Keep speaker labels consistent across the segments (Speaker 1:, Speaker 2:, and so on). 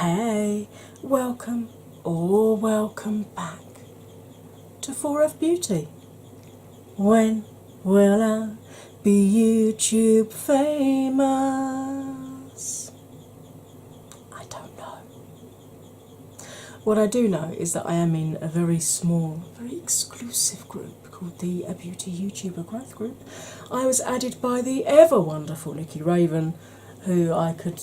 Speaker 1: Hey, welcome or welcome back to 4F Beauty. When will I be YouTube famous? I don't know. What I do know is that I am in a very small, very exclusive group called the A Beauty YouTuber Growth Group. I was added by the ever wonderful Nikki Raven, who I could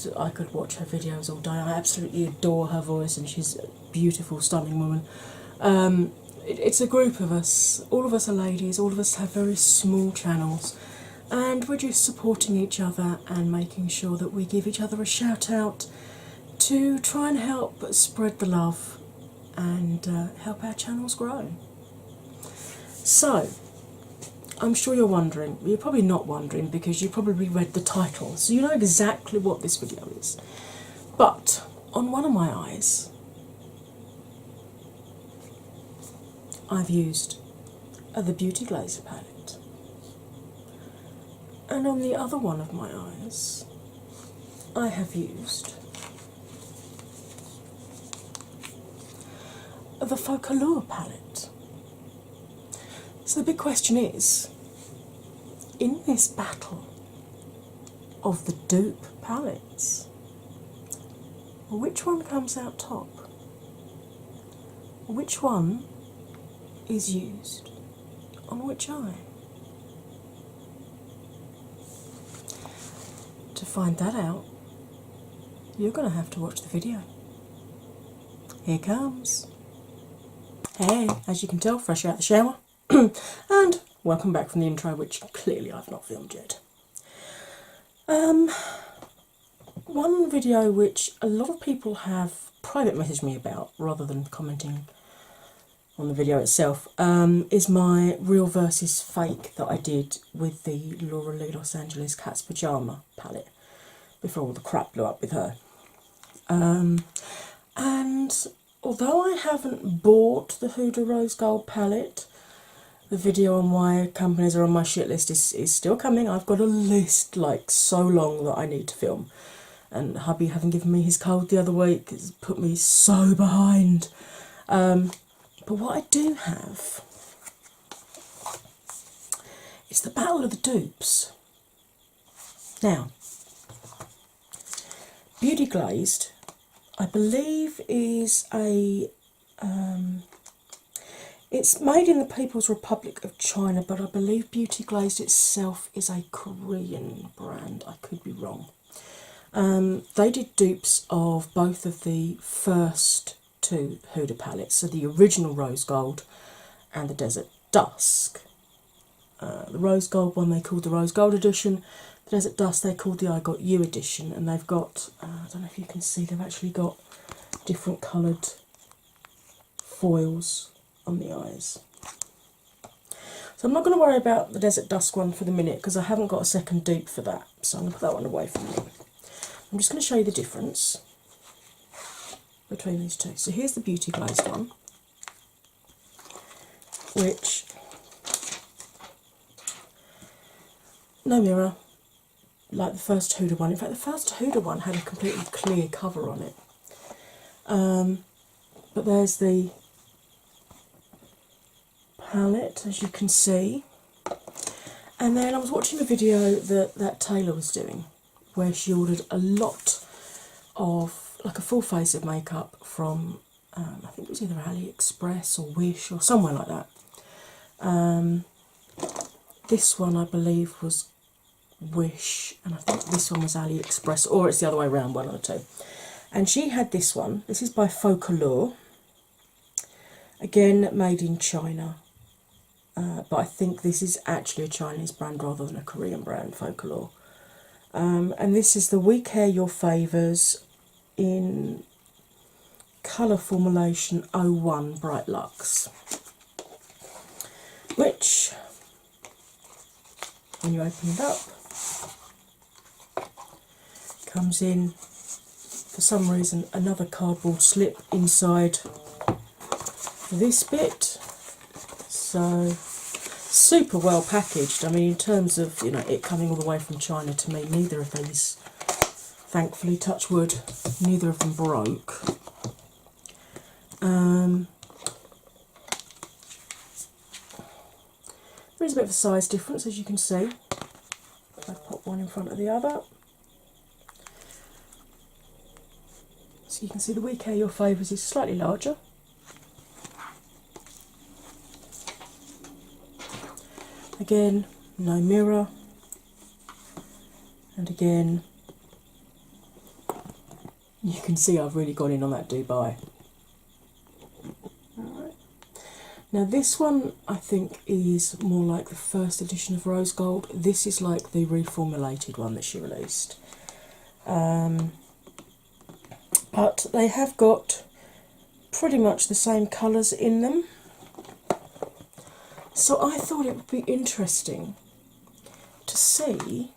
Speaker 1: watch her videos all day. I absolutely adore her voice, and she's a beautiful, stunning woman. It's a group of us. All of us are ladies. All of us have very small channels, and we're just supporting each other and making sure that we give each other a shout out to try and help spread the love and help our channels grow. So, I'm sure you're wondering. You're probably not wondering because you probably read the title, so you know exactly what this video is. But on one of my eyes, I've used the Beauty Glazer palette, and on the other one of my eyes, I have used the Focallure palette. So the big question is, in this battle of the dupe palettes, which one comes out top? Which one is used on which eye? To find that out, you're going to have to watch the video. Here comes. Hey, as you can tell, fresh out of the shower. And welcome back from the intro, which clearly I've not filmed yet. One video which a lot of people have private messaged me about rather than commenting on the video itself is my real versus fake that I did with the Laura Lee Los Angeles Cat's Pyjama palette before all the crap blew up with her. And although I haven't bought the Huda Rose Gold palette, the video on why companies are on my shit list is still coming. I've got a list like so long that I need to film. And hubby, having given me his cold the other week, has put me so behind. But what I do have is the Battle of the Dupes. Now, Beauty Glazed, I believe, is a... it's made in the People's Republic of China, but I believe Beauty Glazed itself is a Korean brand. I could be wrong. They did dupes of both of the first two Huda palettes, so the original Rose Gold and the Desert Dusk. The Rose Gold one they called the Rose Gold edition, the Desert Dusk they called the I Got You edition, and they've got, I don't know if you can see, they've actually got different coloured foils on the eyes. So I'm not going to worry about the Desert Dusk one for the minute because I haven't got a second dupe for that, so I'm going to put that one away for a minute. I'm just going to show you the difference between these two. So here's the Beauty Glazed one, which, no mirror, like the first Huda one. In fact, the first Huda one had a completely clear cover on it. But there's the palette, as you can see. And then I was watching a video that Taylor was doing, where she ordered a lot of, like a full face of makeup from, I think it was either AliExpress or Wish or somewhere like that. This one I believe was Wish, and I think this one was AliExpress, or it's the other way around, one of the two. And she had this one. This is by Focallure, again made in China, but I think this is actually a Chinese brand rather than a Korean brand, Focallure. And this is the We Care Your Favours in colour formulation 01 Bright Luxe, which, when you open it up, comes in, for some reason, another cardboard slip inside this bit. So super well packaged. I mean, in terms of, you know, it coming all the way from China, to me, neither of these Thankfully, touch wood, neither of them broke. There is a bit of a size difference, as you can see. If I pop one in front of the other. So you can see the We Care Your Favours is slightly larger. Again, no mirror. And again, you can see I've really gone in on that Dupe. Alright. Now this one I think is more like the first edition of Rose Gold. This is like the reformulated one that she released. But they have got pretty much the same colours in them. So I thought it would be interesting to see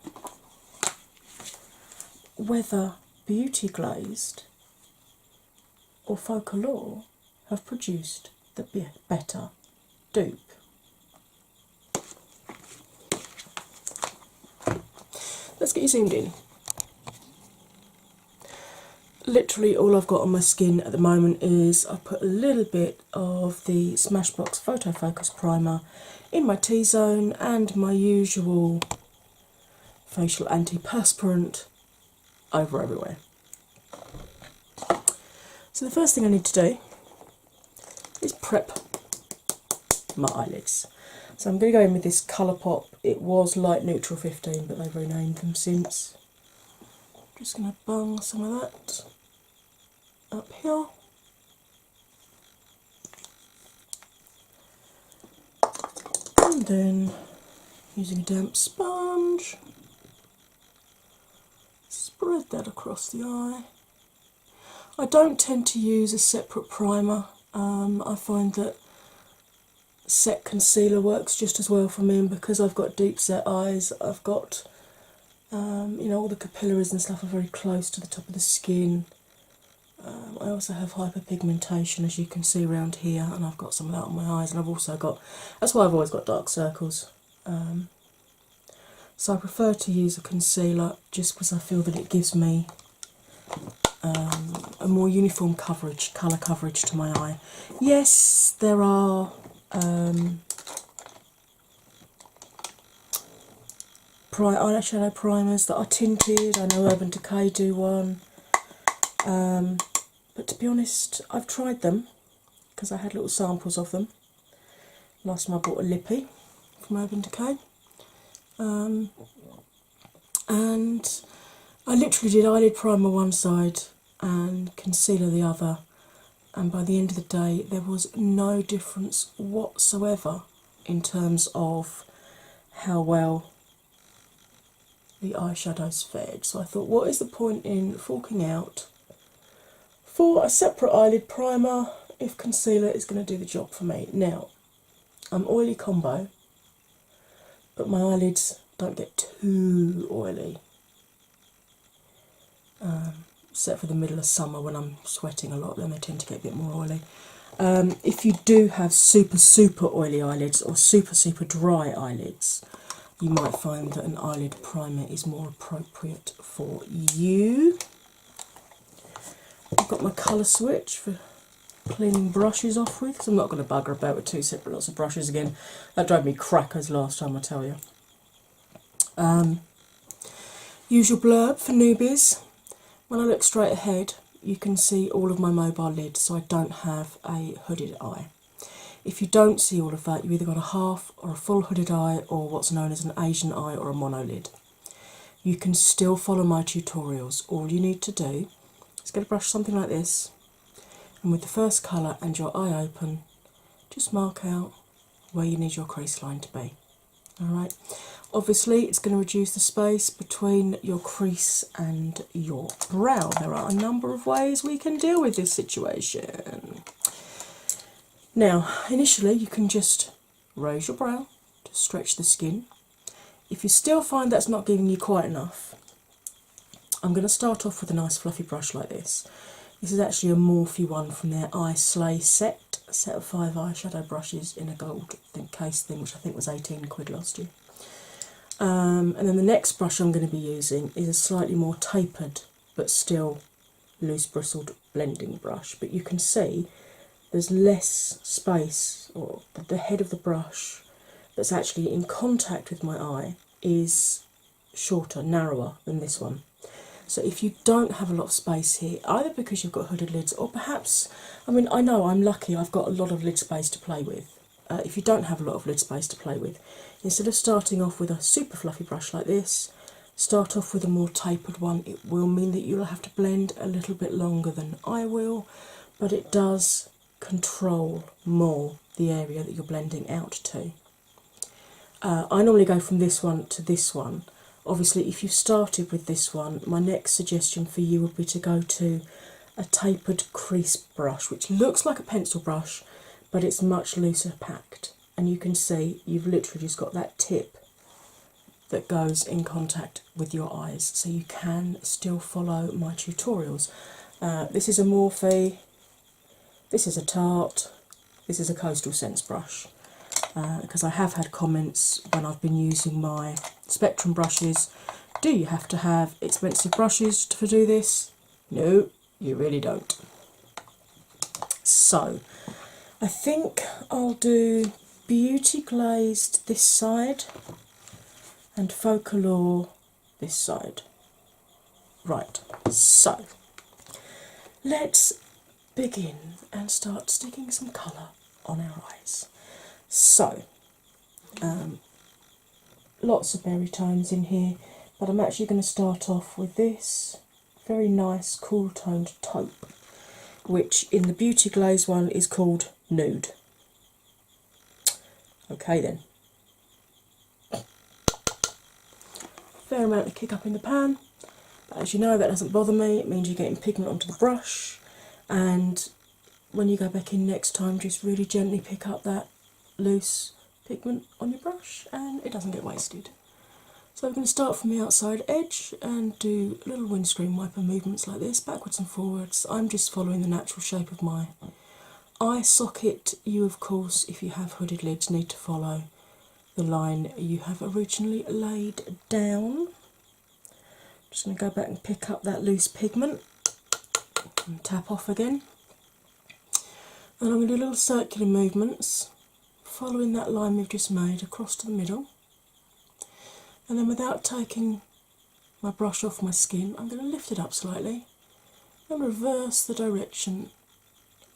Speaker 1: whether Beauty Glazed or Focallure have produced the better dupe. Let's get you zoomed in. Literally all I've got on my skin at the moment is I put a little bit of the Smashbox Photo Focus Primer in my T-zone and my usual facial antiperspirant over everywhere. So the first thing I need to do is prep my eyelids. So I'm going to go in with this Colourpop. It was Light Neutral 15, but they've renamed them since. Just going to bung some of that up here. And then, using a damp sponge, spread that across the eye. I don't tend to use a separate primer. I find that set concealer works just as well for me, and because I've got deep set eyes, I've got you know, all the capillaries and stuff are very close to the top of the skin. I also have hyperpigmentation, as you can see around here, and I've got some of that on my eyes, and I've also got, that's why I've always got dark circles. So I prefer to use a concealer just because I feel that it gives me a more uniform coverage, colour coverage to my eye. Yes, there are eyeshadow primers that are tinted. I know Urban Decay do one. But to be honest, I've tried them because I had little samples of them. Last time I bought a lippy from Urban Decay. And I literally did eyelid primer one side and concealer the other, and by the end of the day there was no difference whatsoever in terms of how well the eyeshadows fared. So I thought, what is the point in forking out for a separate eyelid primer if concealer is going to do the job for me? Now, I'm oily combo, but my eyelids don't get too oily, except for the middle of summer when I'm sweating a lot, then they tend to get a bit more oily. If you do have super oily eyelids or super dry eyelids, you might find that an eyelid primer is more appropriate for you. I've got my colour switch for cleaning brushes off with, because I'm not going to bugger about with two separate lots of brushes again. That drove me crackers last time, I tell you. Usual blurb for newbies. When I look straight ahead, you can see all of my mobile lid, so I don't have a hooded eye. If you don't see all of that, you've either got a half or a full hooded eye, or what's known as an Asian eye or a mono lid. You can still follow my tutorials. All you need to do is get a brush something like this, and with the first colour and your eye open, just mark out where you need your crease line to be. Alright, obviously it's going to reduce the space between your crease and your brow. There are a number of ways we can deal with this situation. Now, initially you can just raise your brow to stretch the skin. If you still find that's not giving you quite enough, I'm going to start off with a nice fluffy brush like this. This is actually a Morphe one from their Eye Slay set, a set of 5 eyeshadow brushes in a gold case thing, which I think was 18 quid last year. And then the next brush I'm going to be using is a slightly more tapered but still loose bristled blending brush. But you can see there's less space, or the head of the brush that's actually in contact with my eye is shorter, narrower than this one. So if you don't have a lot of space here, either because you've got hooded lids, or perhaps, I mean, I know I'm lucky, I've got a lot of lid space to play with. If you don't have a lot of lid space to play with, instead of starting off with a super fluffy brush like this, start off with a more tapered one. It will mean that you'll have to blend a little bit longer than I will, but it does control more the area that you're blending out to. I normally go from this one to this one. Obviously, if you started with this one, my next suggestion for you would be to go to a tapered crease brush, which looks like a pencil brush, but it's much looser packed. And you can see you've literally just got that tip that goes in contact with your eyes, so you can still follow my tutorials. This is a Morphe, this is a Tarte, this is a Coastal Scents brush. Because I have had comments when I've been using my Spectrum brushes, do you have to have expensive brushes to do this? No, you really don't. So, I think I'll do Beauty Glazed this side and Focalure this side. Right, so let's begin and start sticking some colour on our eyes. So, lots of berry tones in here, but I'm actually going to start off with this very nice cool toned taupe, which in the Beauty Glaze one is called Nude. Okay then. Fair amount of kick up in the pan, but as you know that doesn't bother me, it means you're getting pigment onto the brush, and when you go back in next time just really gently pick up that loose pigment on your brush and it doesn't get wasted. So we're going to start from the outside edge and do little windscreen wiper movements like this, backwards and forwards. I'm just following the natural shape of my eye socket. You, of course, if you have hooded lids, need to follow the line you have originally laid down. Just going to go back and pick up that loose pigment and tap off again. And I'm going to do little circular movements following that line we've just made across to the middle, and then without taking my brush off my skin, I'm going to lift it up slightly and reverse the direction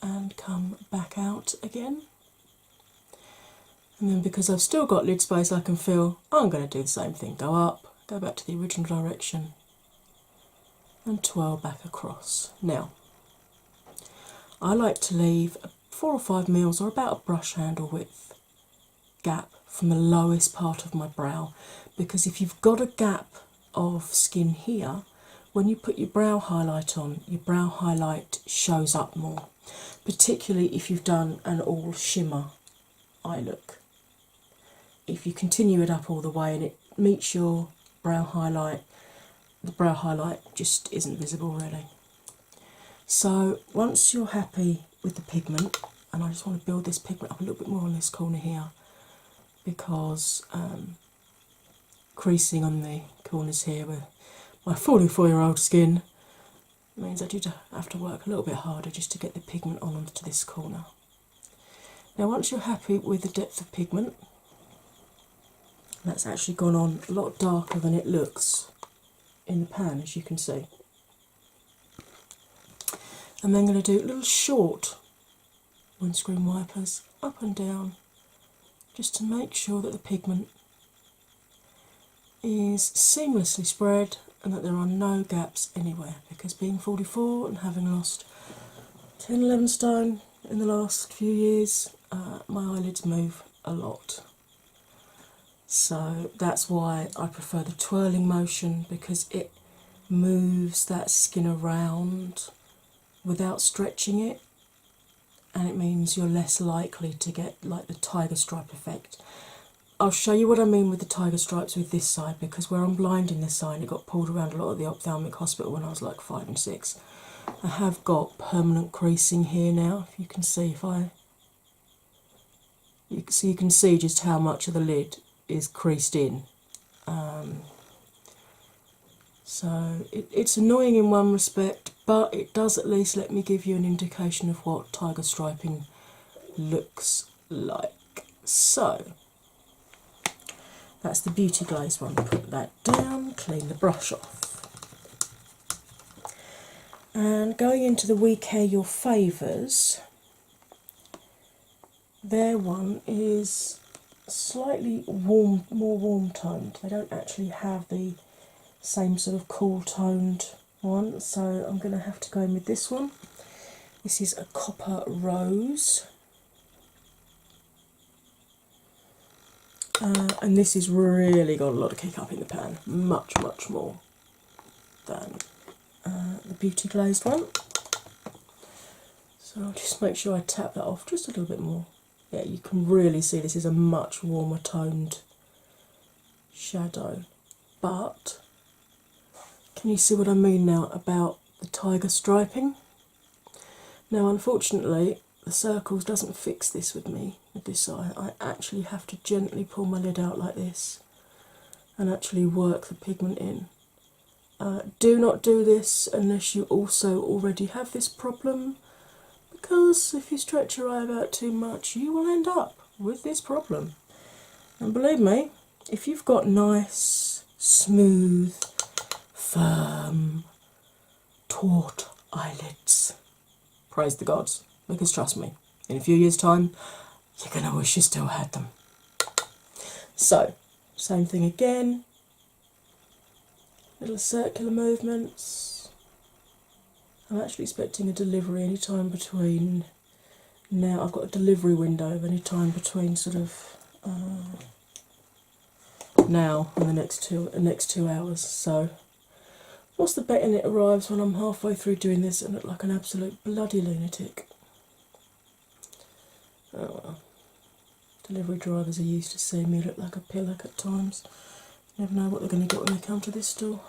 Speaker 1: and come back out again. And then because I've still got lid space I can feel, I'm going to do the same thing. Go up, go back to the original direction and twirl back across. Now, I like to leave 4 or 5 mils or about a brush handle width gap from the lowest part of my brow, because if you've got a gap of skin here, when you put your brow highlight on, your brow highlight shows up more, particularly if you've done an all shimmer eye look. If you continue it up all the way and it meets your brow highlight, the brow highlight just isn't visible really. So once you're happy with the pigment, and I just want to build this pigment up a little bit more on this corner here, because creasing on the corners here with my 44-year-old skin means I do have to work a little bit harder just to get the pigment on onto this corner. Now once you're happy with the depth of pigment, that's actually gone on a lot darker than it looks in the pan, as you can see. I'm then going to do little short windscreen wipers up and down, just to make sure that the pigment is seamlessly spread and that there are no gaps anywhere, because being 44 and having lost 10, 11 stone in the last few years, my eyelids move a lot. So that's why I prefer the twirling motion, because it moves that skin around without stretching it, and it means you're less likely to get like the tiger stripe effect. I'll show you what I mean with the tiger stripes with this side, because where I'm blinding this side, it got pulled around a lot at the ophthalmic hospital when I was like 5 and 6. I have got permanent creasing here now, if you can see, so you can see just how much of the lid is creased in. So it's annoying in one respect, but it does at least let me give you an indication of what tiger striping looks like. So that's the Beauty Glaze one. Put that down, clean the brush off. And going into the We Care Your Favours, their one is slightly more warm toned. They don't actually have the same sort of cool toned one, so I'm going to have to go in with this one. This is a Copper Rose, and this has really got a lot of kick up in the pan, much more than the Beauty Glazed one. So I'll just make sure I tap that off just a little bit more. Yeah, you can really see this is a much warmer toned shadow, but can you see what I mean now about the tiger striping? Now unfortunately the circles doesn't fix this with me with this eye. I actually have to gently pull my lid out like this and actually work the pigment in. Do not do this unless you also already have this problem, because if you stretch your eye out too much you will end up with this problem. And believe me, if you've got nice, smooth, firm, taut eyelids, praise the gods, because trust me, in a few years' time you're going to wish you still had them. So, same thing again, little circular movements. I'm actually expecting a delivery any time between now. I've got a delivery window of any time between sort of now and the next 2 hours. So what's the betting it arrives when I'm halfway through doing this and look like an absolute bloody lunatic? Oh well. Delivery drivers are used to seeing me look like a pillock at times. You never know what they're going to get when they come to this store.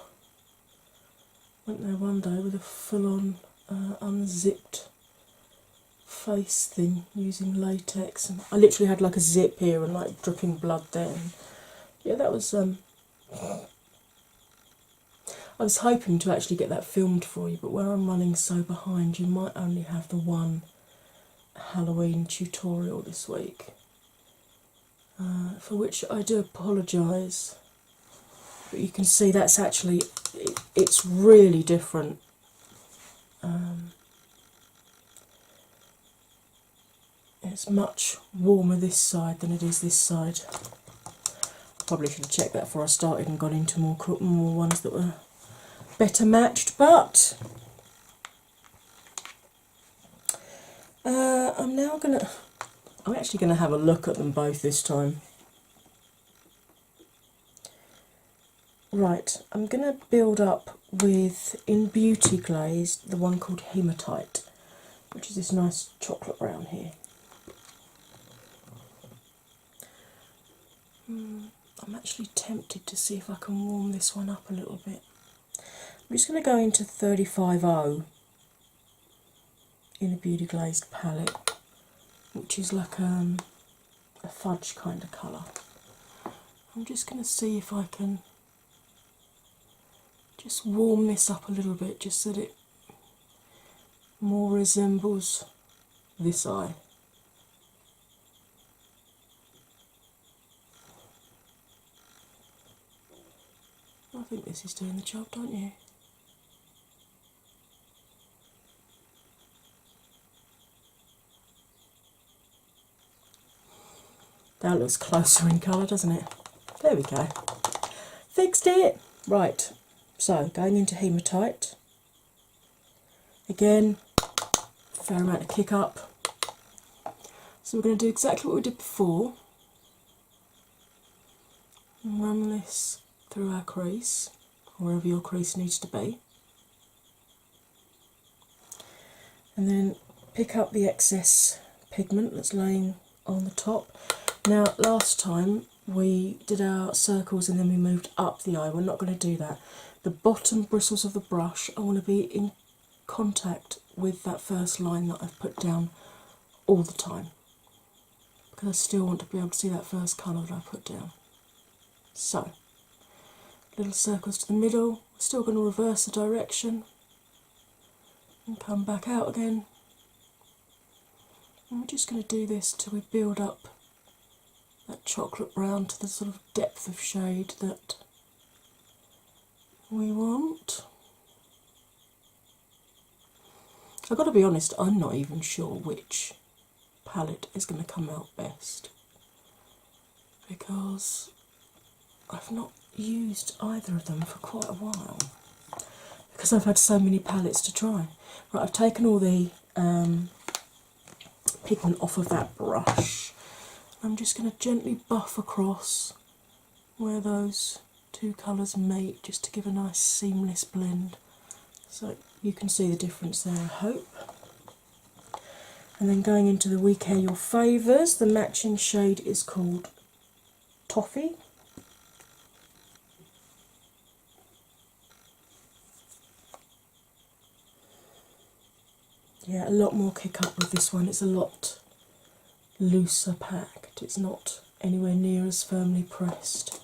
Speaker 1: Went there one day with a full-on unzipped face thing using latex, and I literally had like a zip here and like dripping blood there. And yeah, that was. I was hoping to actually get that filmed for you, but where I'm running so behind, you might only have the one Halloween tutorial this week, for which I do apologise. But you can see that's actually, it's really different. It's much warmer this side than it is this side. Probably should have checked that before I started and got into more ones that were better matched, but I'm actually gonna have a look at them both this time. Right, I'm going to build up with, in Beauty Glaze, the one called Hematite, which is this nice chocolate brown here. I'm actually tempted to see if I can warm this one up a little bit. I'm just going to go into 35O in a Beauty Glazed palette, which is like a fudge kind of colour. I'm just going to see if I can just warm this up a little bit, just so that it more resembles this eye. I think this is doing the job, don't you? That looks closer in colour, doesn't it? There we go. Fixed it! Right, so going into Hematite. Again, fair amount of kick up. So we're going to do exactly what we did before. Run this through our crease, wherever your crease needs to be. And then pick up the excess pigment that's laying on the top. Now, last time we did our circles and then we moved up the eye. We're not going to do that. The bottom bristles of the brush, I want to be in contact with that first line that I've put down all the time, because I still want to be able to see that first colour that I put down. So, little circles to the middle, We're still going to reverse the direction and come back out again. And we're just going to do this till we build up that chocolate brown to the sort of depth of shade that we want. I've got to be honest, I'm not even sure which palette is going to come out best because I've not used either of them for quite a while because I've had so many palettes to try. Right, I've taken all the pigment off of that brush. I'm just going to gently buff across where those two colours meet just to give a nice seamless blend. So you can see the difference there, I hope. And then going into the We Care Your Favours, the matching shade is called Toffee. Yeah, a lot more kick up with this one. It's a lot looser packed. It's not anywhere near as firmly pressed.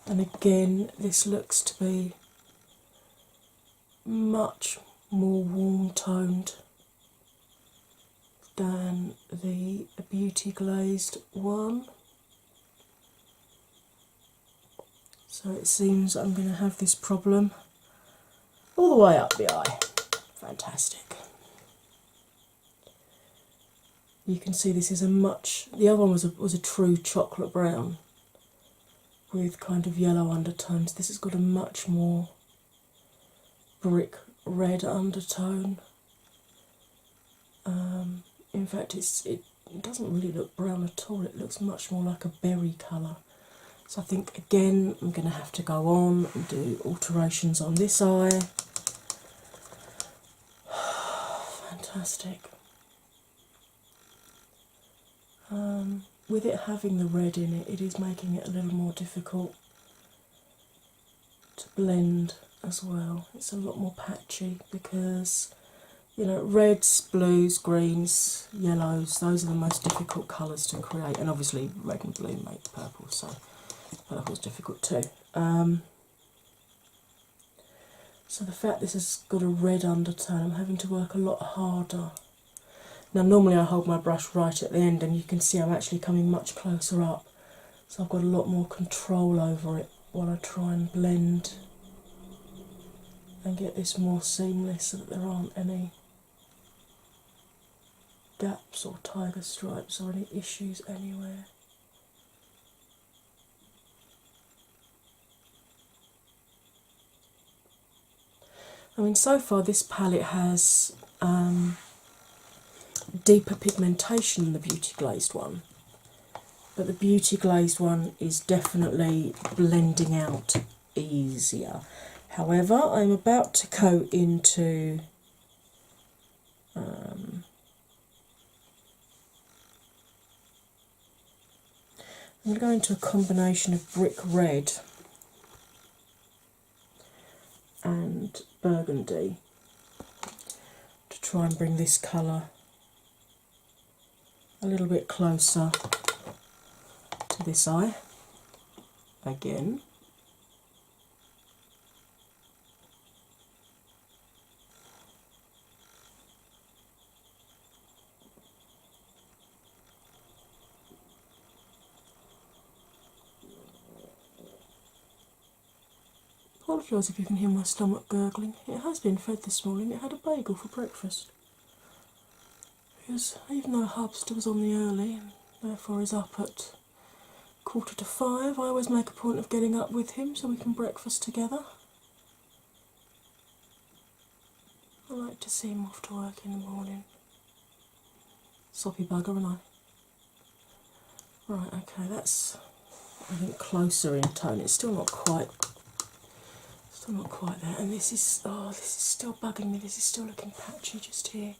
Speaker 1: And again, this looks to be much more warm toned than the Beauty Glazed one. So it seems I'm going to have this problem all the way up the eye. Fantastic. You can see this is a much, the other one was a true chocolate brown with kind of yellow undertones. This has got a much more brick red undertone. In fact, it doesn't really look brown at all. It looks much more like a berry colour. So I think again I'm going to have to go on and do alterations on this eye. Fantastic. With it having the red in it, it is making it a little more difficult to blend as well. It's a lot more patchy because, you know, reds, blues, greens, yellows, those are the most difficult colours to create, and obviously red and blue make purple, so purple's difficult too. So the fact this has got a red undertone, I'm having to work a lot harder. Now normally I hold my brush right at the end and you can see I'm actually coming much closer up, so I've got a lot more control over it while I try and blend and get this more seamless so that there aren't any gaps or tiger stripes or any issues anywhere. I mean, so far this palette has deeper pigmentation than the Beauty Glazed one, but the Beauty Glazed one is definitely blending out easier. However, I'm about to go into I'm going to go into a combination of brick red and burgundy to try and bring this colour a little bit closer to this eye again. Apologise if you can hear my stomach gurgling. It has been fed this morning. It had a bagel for breakfast. Because even though Hubster was on the early and therefore is up at 4:45, I always make a point of getting up with him so we can breakfast together. I like to see him off to work in the morning. Soppy bugger, and I. Right, okay, that's I think closer in tone. It's still not quite there. And this is still bugging me. This is still looking patchy just here.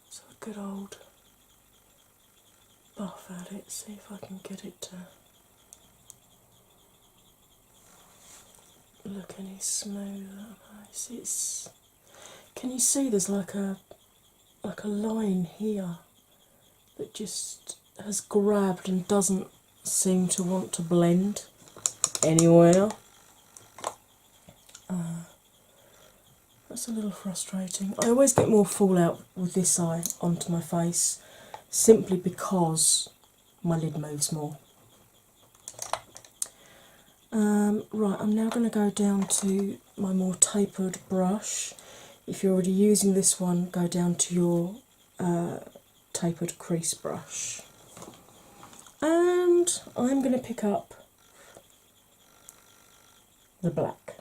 Speaker 1: So a good old buff at it, see if I can get it to look any smoother. See, can you see there's like a line here that just has grabbed and doesn't seem to want to blend anywhere. That's a little frustrating. I always get more fallout with this eye onto my face simply because my lid moves more. Right, I'm now going to go down to my more tapered brush. If you're already using this one, go down to your tapered crease brush. And I'm going to pick up the black,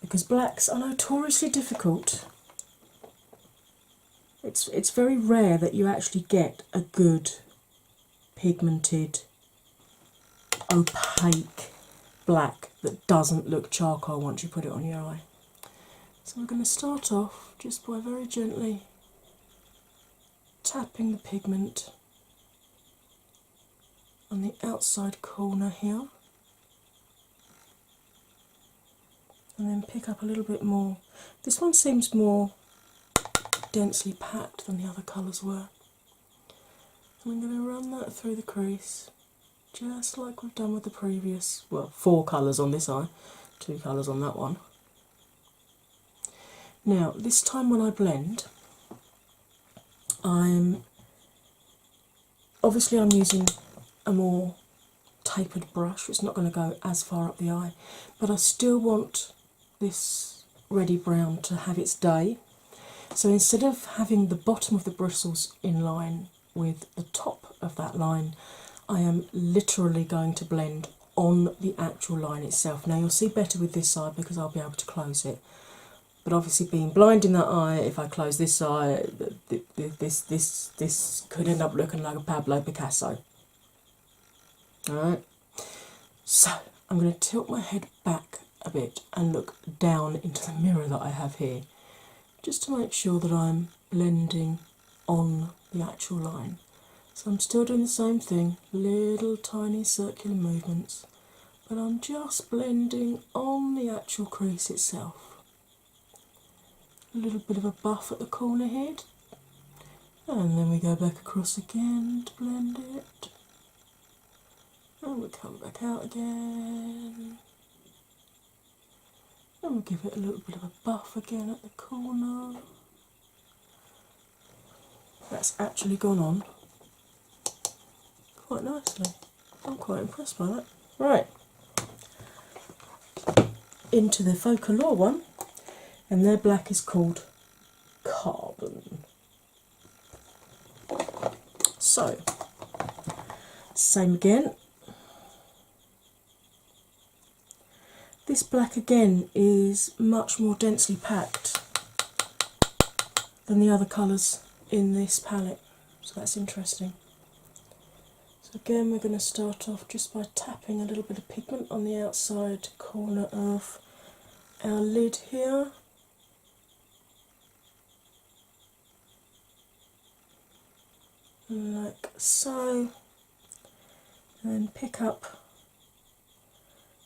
Speaker 1: because blacks are notoriously difficult. It's very rare that you actually get a good pigmented, opaque black that doesn't look charcoal once you put it on your eye. So we're going to start off just by very gently tapping the pigment on the outside corner here, and then pick up a little bit more. This one seems more densely packed than the other colours were. And I'm going to run that through the crease, just like we've done with the previous, well, 4 colours on this eye, 2 colours on that one. Now, this time when I blend, I'm using a more tapered brush. It's not going to go as far up the eye, but I still want this reddy brown to have its day. So instead of having the bottom of the bristles in line with the top of that line, I am literally going to blend on the actual line itself. Now you'll see better with this side because I'll be able to close it. But obviously, being blind in that eye, if I close this eye, this could end up looking like a Pablo Picasso. Alright, so I'm going to tilt my head back a bit and look down into the mirror that I have here, just to make sure that I'm blending on the actual line. So I'm still doing the same thing, little tiny circular movements, but I'm just blending on the actual crease itself. A little bit of a buff at the corner here, and then we go back across again to blend it, and we come back out again, and we'll give it a little bit of a buff again at the corner. That's actually gone on quite nicely. I'm quite impressed by that. Right, into the Focallure one, and their black is called Carbon. So, same again. This black again is much more densely packed than the other colours in this palette, so that's interesting. So again, we're going to start off just by tapping a little bit of pigment on the outside corner of our lid here. Like so, and then pick up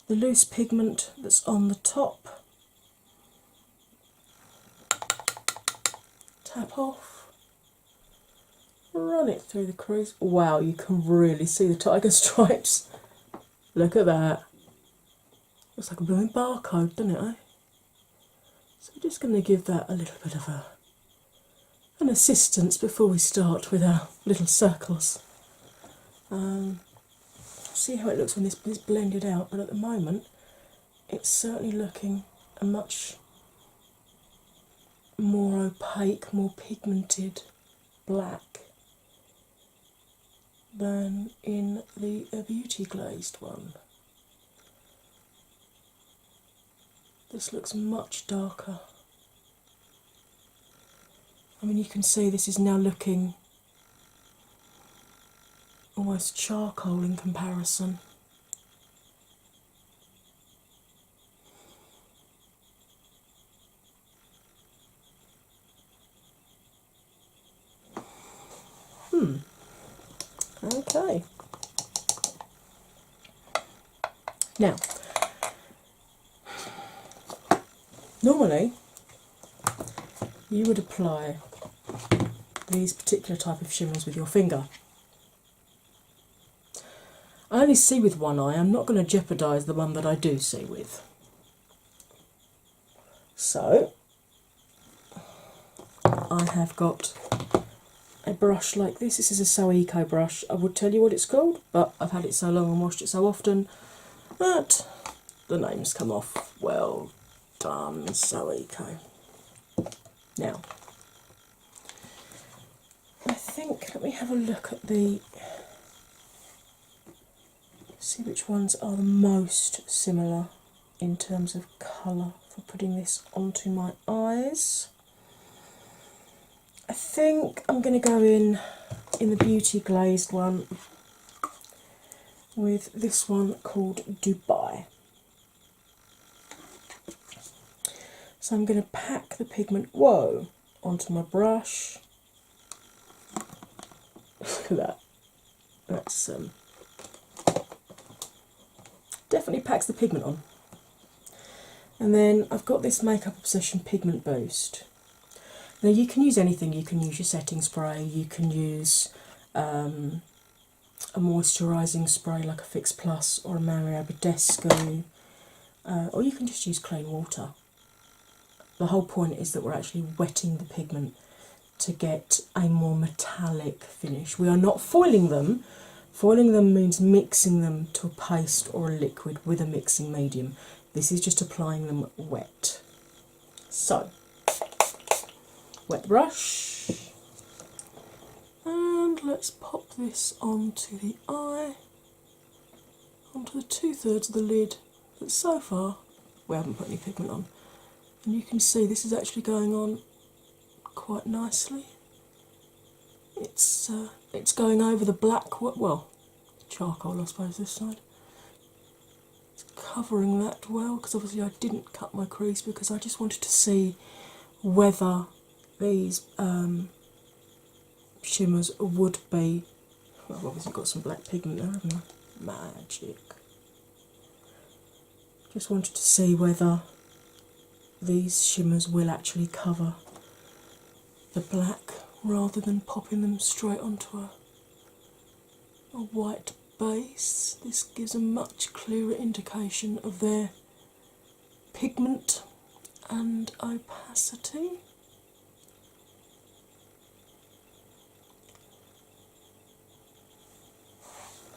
Speaker 1: the loose pigment that's on the top, tap off, run it through the crease. Wow, you can really see the tiger stripes. Look at that. Looks like a blooming barcode, doesn't it, eh? So we're just going to give that a little bit of an assistance before we start with our little circles. See how it looks when this is blended out, but at the moment it's certainly looking a much more opaque, more pigmented black than in the Beauty glazed one. This looks much darker. I mean, you can see this is now looking almost charcoal in comparison. Okay. Now, normally you would apply these particular type of shimmers with your finger. I only see with one eye. I'm not going to jeopardise the one that I do see with. So I have got a brush like this. This is a So Eco brush. I would tell you what it's called, but I've had it so long and washed it so often that the name's come off. Well done, So Eco. Now, I think, let me have a look at see which ones are the most similar in terms of colour for putting this onto my eyes. I think I'm going to go in the Beauty Glazed one with this one called Dupe. So I'm going to pack the pigment, onto my brush. Look at that. That's definitely packs the pigment on. And then I've got this Makeup Obsession Pigment Boost. Now you can use anything. You can use your setting spray, you can use a moisturising spray like a Fix Plus or a Mario Badescu, or you can just use plain water. The whole point is that we're actually wetting the pigment to get a more metallic finish. We are not foiling them. Foiling them means mixing them to a paste or a liquid with a mixing medium. This is just applying them wet. So, wet the brush, and let's pop this onto the eye, onto the 2/3 of the lid that so far we haven't put any pigment on. And you can see this is actually going on quite nicely. It's going over the black, charcoal I suppose this side. It's covering that well, because obviously I didn't cut my crease because I just wanted to see whether these shimmers would be, well, I've obviously got some black pigment there, haven't I? Magic. Just wanted to see whether these shimmers will actually cover the black rather than popping them straight onto a white base. This gives a much clearer indication of their pigment and opacity.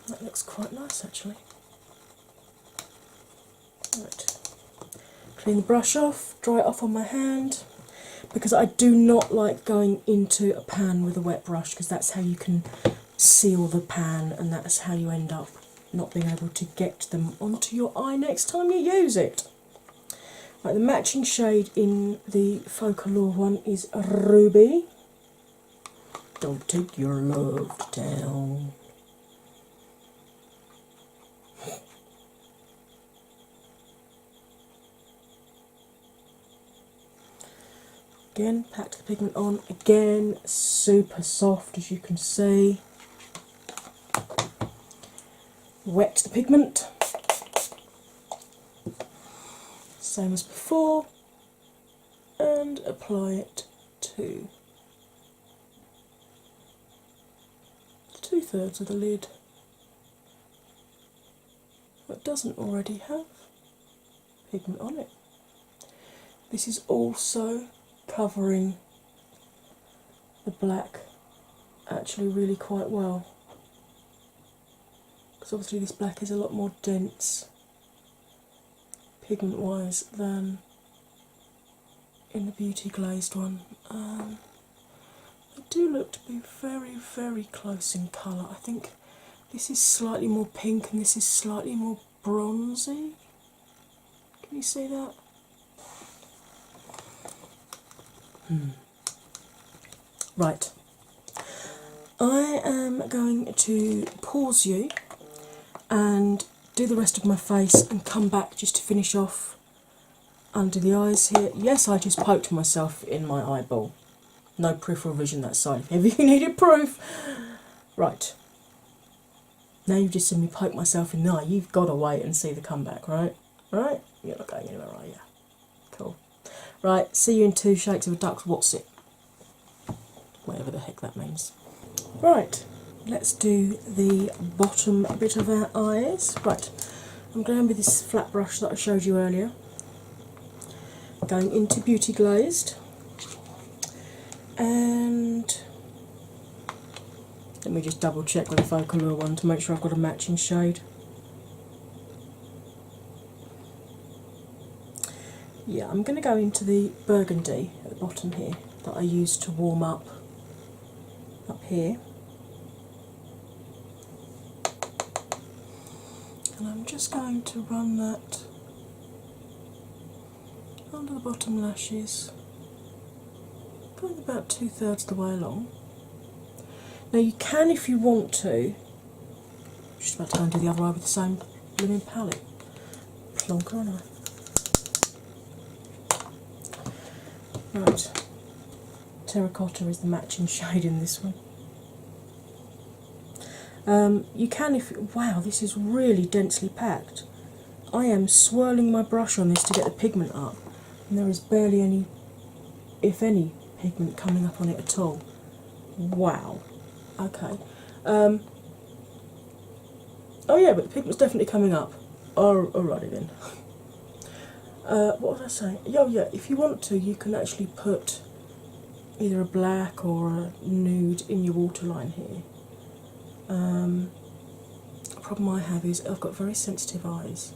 Speaker 1: That looks quite nice actually. Right. Clean the brush off, dry it off on my hand, because I do not like going into a pan with a wet brush, because that's how you can seal the pan and that's how you end up not being able to get them onto your eye next time you use it. Right, the matching shade in the Focallure one is Ruby. Don't take your love to town. Again, packed the pigment on, again, super soft as you can see. Wet the pigment, same as before, and apply it to 2/3 of the lid that doesn't already have pigment on it. This is also covering the black actually really quite well, because obviously this black is a lot more dense pigment wise than in the Beauty Glazed one. They do look to be very, very close in colour. I think this is slightly more pink and this is slightly more bronzy. Can you see that? Right, I am going to pause you and do the rest of my face and come back just to finish off under the eyes here. Yes, I just poked myself in my eyeball. No peripheral vision that side if you needed proof. Right, now you've just seen me poke myself in the eye. You've got to wait and see the comeback, right? Right? You're not going anywhere, are you? Cool. Right, see you in 2 shakes of a duck's what's it? Whatever the heck that means. Right, let's do the bottom bit of our eyes. Right, I'm going with this flat brush that I showed you earlier. Going into Beauty Glazed. And let me just double check with the Focallure one to make sure I've got a matching shade. Yeah, I'm going to go into the burgundy at the bottom here that I used to warm up here. And I'm just going to run that under the bottom lashes, probably about 2/3 the way along. Now you can, if you want to, just about to go and do the other eye with the same blooming palette. Plonk, aren't I? Right, terracotta is the matching shade in this one. You can, if wow, this is really densely packed. I am swirling my brush on this to get the pigment up, and there is barely any, if any, pigment coming up on it at all. Wow. Okay. Oh yeah, but the pigment's definitely coming up. Alrighty then. What was I saying? Oh yeah, if you want to, you can actually put either a black or a nude in your waterline here. The problem I have is I've got very sensitive eyes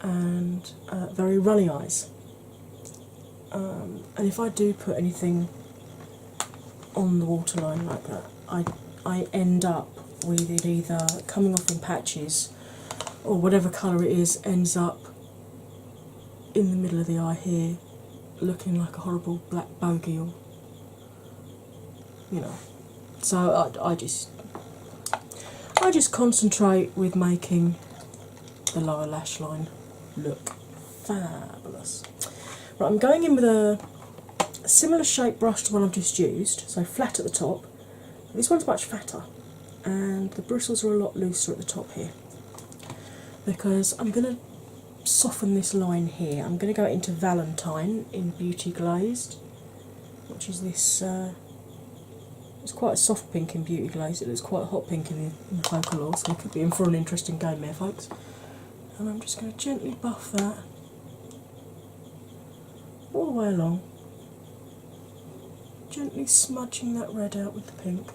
Speaker 1: and very runny eyes. And if I do put anything on the waterline like that, I end up with it either coming off in patches or whatever colour it is ends up in the middle of the eye here, looking like a horrible black bogey, or you know. So I just concentrate with making the lower lash line look fabulous. Right, I'm going in with a similar shaped brush to the one I've just used, so flat at the top. This one's much fatter, and the bristles are a lot looser at the top here, because I'm going to soften this line here. I'm going to go into Valentine in Beauty Glazed, which is this, it's quite a soft pink in Beauty Glazed, it looks quite a hot pink in the Focallure, so we could be in for an interesting game there, folks. And I'm just going to gently buff that all the way along, gently smudging that red out with the pink,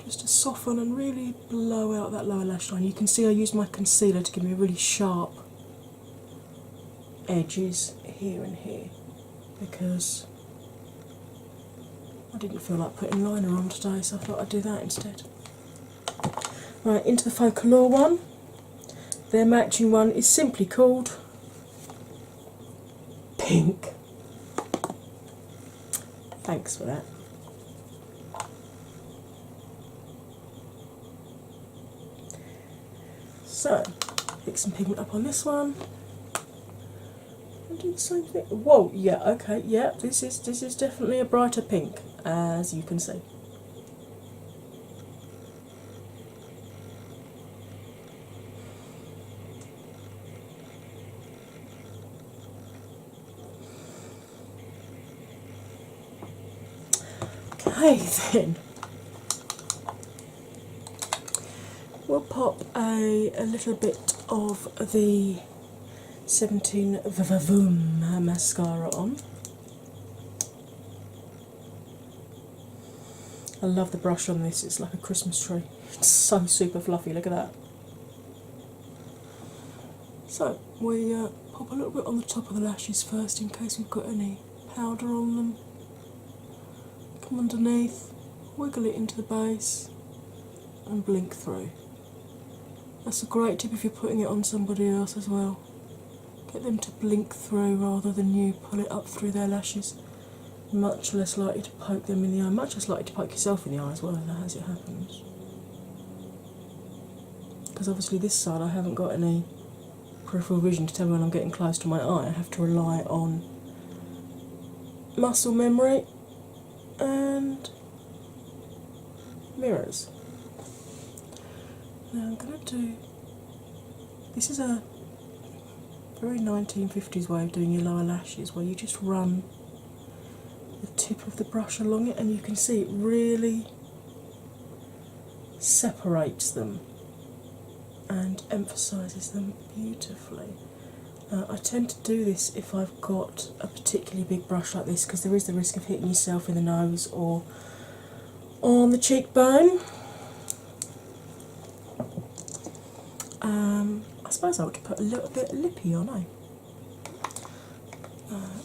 Speaker 1: just to soften and really blow out that lower lash line. You can see I used my concealer to give me really sharp edges here and here, because I didn't feel like putting liner on today, so I thought I'd do that instead. Right, into the Focallure one. Their matching one is simply called Pink. Thanks for that. So, pick some pigment up on this one. And do the same thing. Whoa, yeah, okay, yeah, this is definitely a brighter pink, as you can see. Okay then, we'll pop a little bit of the 17 Vavoom mascara on. I love the brush on this, it's like a Christmas tree. It's so super fluffy, look at that. So we pop a little bit on the top of the lashes first in case we've got any powder on them. Come underneath, wiggle it into the base and blink through. That's a great tip if you're putting it on somebody else as well. Get them to blink through rather than you pull it up through their lashes. Much less likely to poke them in the eye, much less likely to poke yourself in the eye as well, as it happens. Because obviously this side I haven't got any peripheral vision to tell me when I'm getting close to my eye. I have to rely on muscle memory and mirrors. Now I'm going to do, this is a very 1950s way of doing your lower lashes, where you just run the tip of the brush along it and you can see it really separates them and emphasises them beautifully. I tend to do this if I've got a particularly big brush like this, because there is the risk of hitting yourself in the nose or on the cheekbone. I suppose I ought to put a little bit lippy on, eh?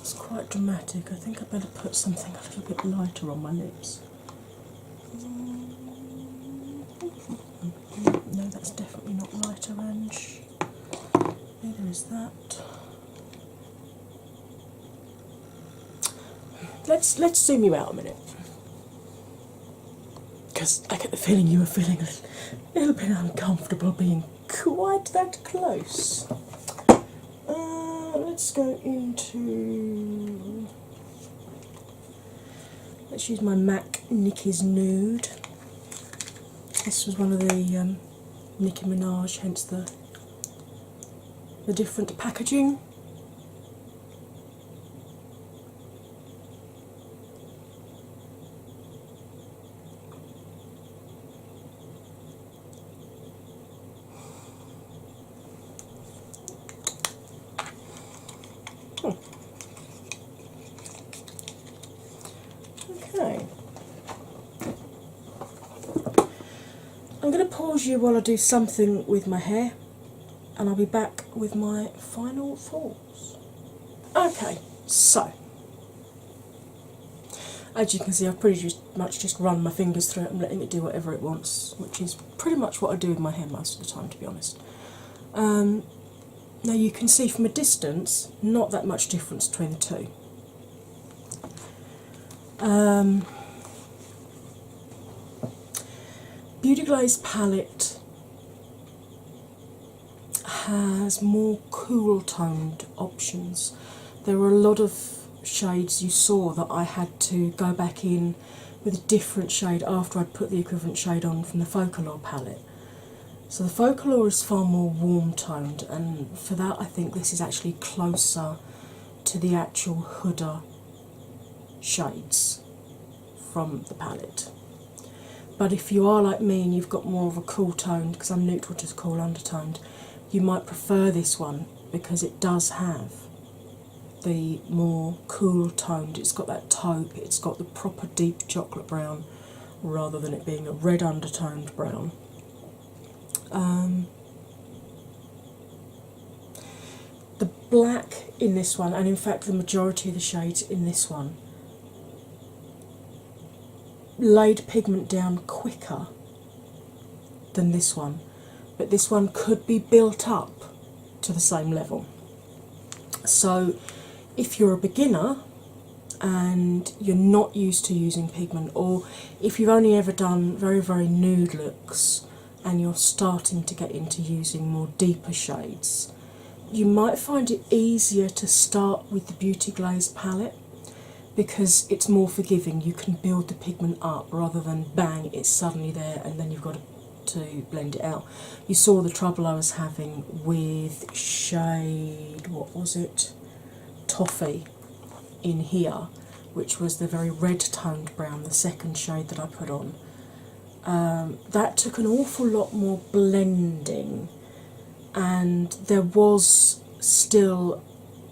Speaker 1: It's quite dramatic. I think I better put something a little bit lighter on my lips. No, that's definitely not light orange. Neither is that. Let's zoom you out a minute, because I get the feeling you were feeling a little bit uncomfortable being quite that close. Let's go into. Let's use my MAC Nicky's Nude. This was one of the Nicki Minaj, hence the different packaging. Okay. I'm going to pause you while I do something with my hair, and I'll be back with my final thoughts. Okay, so as you can see, I've pretty much just run my fingers through it and letting it do whatever it wants, which is pretty much what I do with my hair most of the time, to be honest. Now you can see from a distance, not that much difference between the two. Beauty Glaze palette has more cool toned options. There were a lot of shades you saw that I had to go back in with a different shade after I'd put the equivalent shade on from the Focalure palette. So the Focalure is far more warm toned, and for that I think this is actually closer to the actual Huda shades from the palette. But if you are like me and you've got more of a cool toned, because I'm neutral to cool undertoned, you might prefer this one because it does have the more cool toned. It's got that taupe, it's got the proper deep chocolate brown rather than it being a red undertoned brown. The black in this one, and in fact the majority of the shades in this one, laid pigment down quicker than this one, but this one could be built up to the same level. So if you're a beginner and you're not used to using pigment, or if you've only ever done very, very nude looks and you're starting to get into using more deeper shades, you might find it easier to start with the Beauty Glaze palette because it's more forgiving. You can build the pigment up rather than bang, it's suddenly there and then you've got to blend it out. You saw the trouble I was having with shade, what was it? Toffee in here, which was the very red toned brown, the second shade that I put on. That took an awful lot more blending, and there was still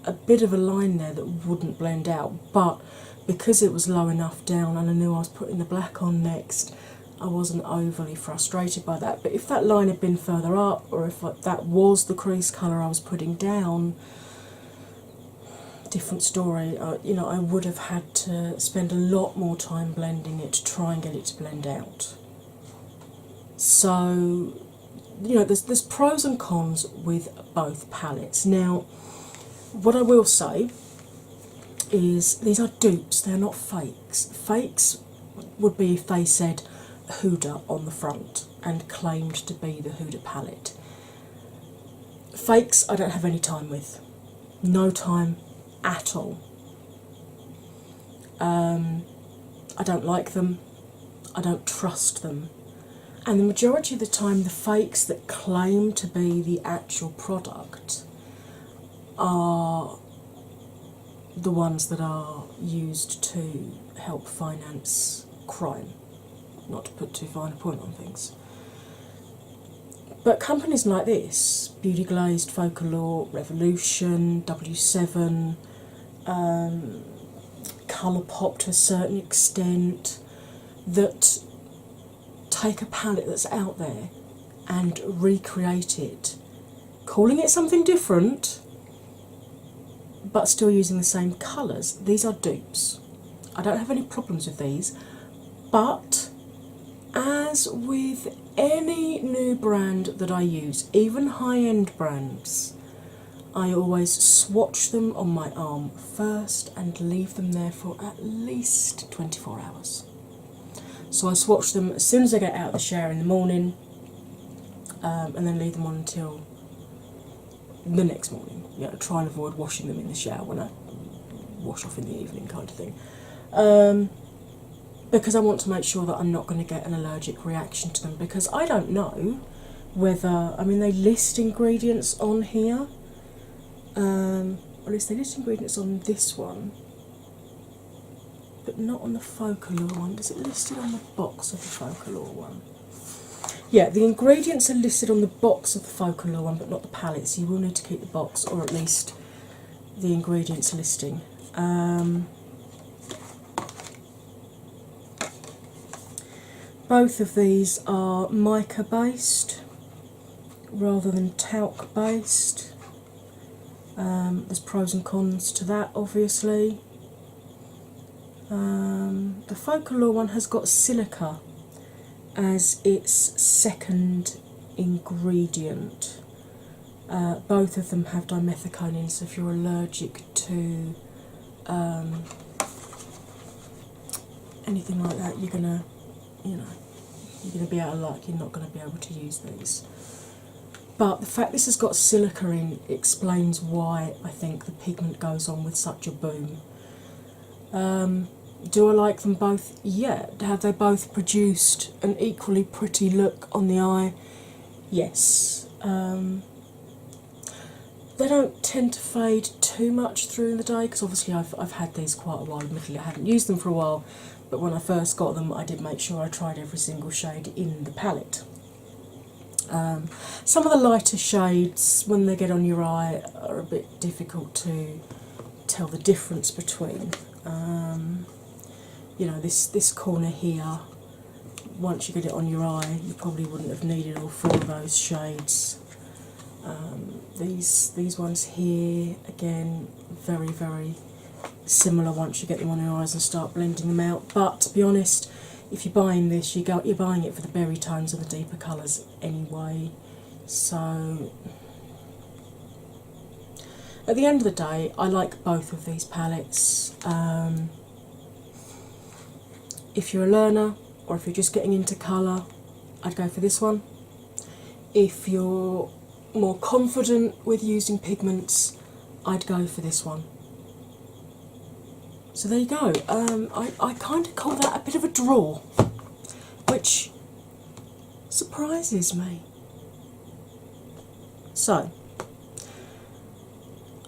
Speaker 1: a bit of a line there that wouldn't blend out, but because it was low enough down and I knew I was putting the black on next, I wasn't overly frustrated by that. But if that line had been further up, or if that was the crease colour I was putting down, different story. I would have had to spend a lot more time blending it to try and get it to blend out. So, there's pros and cons with both palettes. Now, what I will say is these are dupes, they're not fakes. Fakes would be if they said Huda on the front and claimed to be the Huda palette. Fakes I don't have any time with. No time at all. I don't like them. I don't trust them. And the majority of the time, the fakes that claim to be the actual product are the ones that are used to help finance crime, not to put too fine a point on things. But companies like this, Beauty Glazed, Focallure, Revolution, W7, Colourpop to a certain extent, that take a palette that's out there and recreate it, calling it something different but still using the same colours. These are dupes. I don't have any problems with these, but as with any new brand that I use, even high-end brands, I always swatch them on my arm first and leave them there for at least 24 hours. So I swatch them as soon as I get out of the shower in the morning, and then leave them on until the next morning. You know, try and avoid washing them in the shower when I wash off in the evening, kind of thing. Because I want to make sure that I'm not going to get an allergic reaction to them, because I don't know whether, I mean, they list ingredients on here, or at least they list ingredients on this one, but not on the Focallure one. Does it list it on the box of the Focallure one? Yeah, the ingredients are listed on the box of the Focallure one, but not the palette, so you will need to keep the box, or at least the ingredients listing. Both of these are mica based rather than talc based. There's pros and cons to that, obviously. The Focallure one has got silica as its second ingredient. Both of them have dimethacholine, so if you're allergic to anything like that, you're gonna be out of luck. You're not going to be able to use these. But the fact this has got silica in explains why I think the pigment goes on with such a boom. Do I like them both? Yeah. Have they both produced an equally pretty look on the eye? Yes. They don't tend to fade too much through the day, because obviously I've had these quite a while. Admittedly, I haven't used them for a while, but when I first got them, I did make sure I tried every single shade in the palette. Some of the lighter shades, when they get on your eye, are a bit difficult to tell the difference between. You know, this corner here, once you get it on your eye, you probably wouldn't have needed all four of those shades. These ones here, again, very, very similar once you get them on your eyes and start blending them out. But to be honest, if you're buying this, you're buying it for the berry tones and the deeper colours anyway. So at the end of the day, I like both of these palettes. If you're a learner, or if you're just getting into colour, I'd go for this one. If you're more confident with using pigments, I'd go for this one. So there you go. I kind of call that a bit of a draw, which surprises me. So,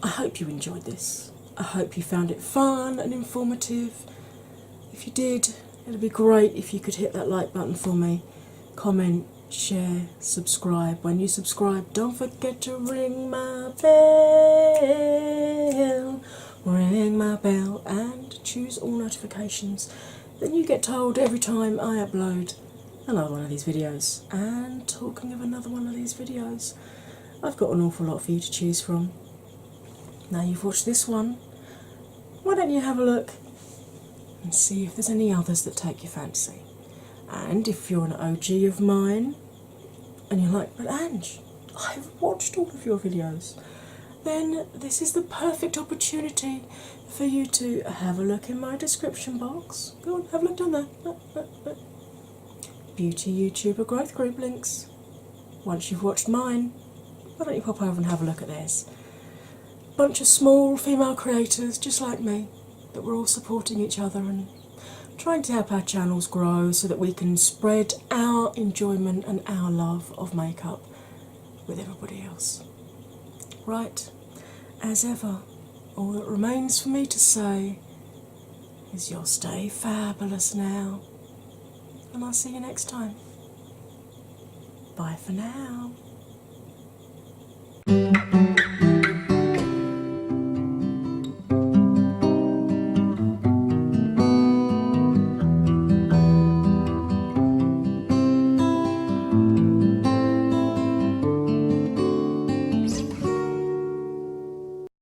Speaker 1: I hope you enjoyed this. I hope you found it fun and informative. If you did, it'd be great if you could hit that like button for me, comment, share, subscribe. When you subscribe, don't forget to ring my bell, and choose all notifications. Then you get told every time I upload another one of these videos. And talking of another one of these videos, I've got an awful lot for you to choose from. Now you've watched this one, why don't you have a look and see if there's any others that take your fancy? And if you're an OG of mine and you're like, but Ange, I've watched all of your videos, then this is the perfect opportunity for you to have a look in my description box. Go on, have a look down there. Beauty YouTuber growth group links. Once you've watched mine, why don't you pop over and have a look at theirs? Bunch of small female creators just like me, that we're all supporting each other and trying to help our channels grow so that we can spread our enjoyment and our love of makeup with everybody else. Right, as ever, all that remains for me to say is you'll stay fabulous now, and I'll see you next time. Bye for now.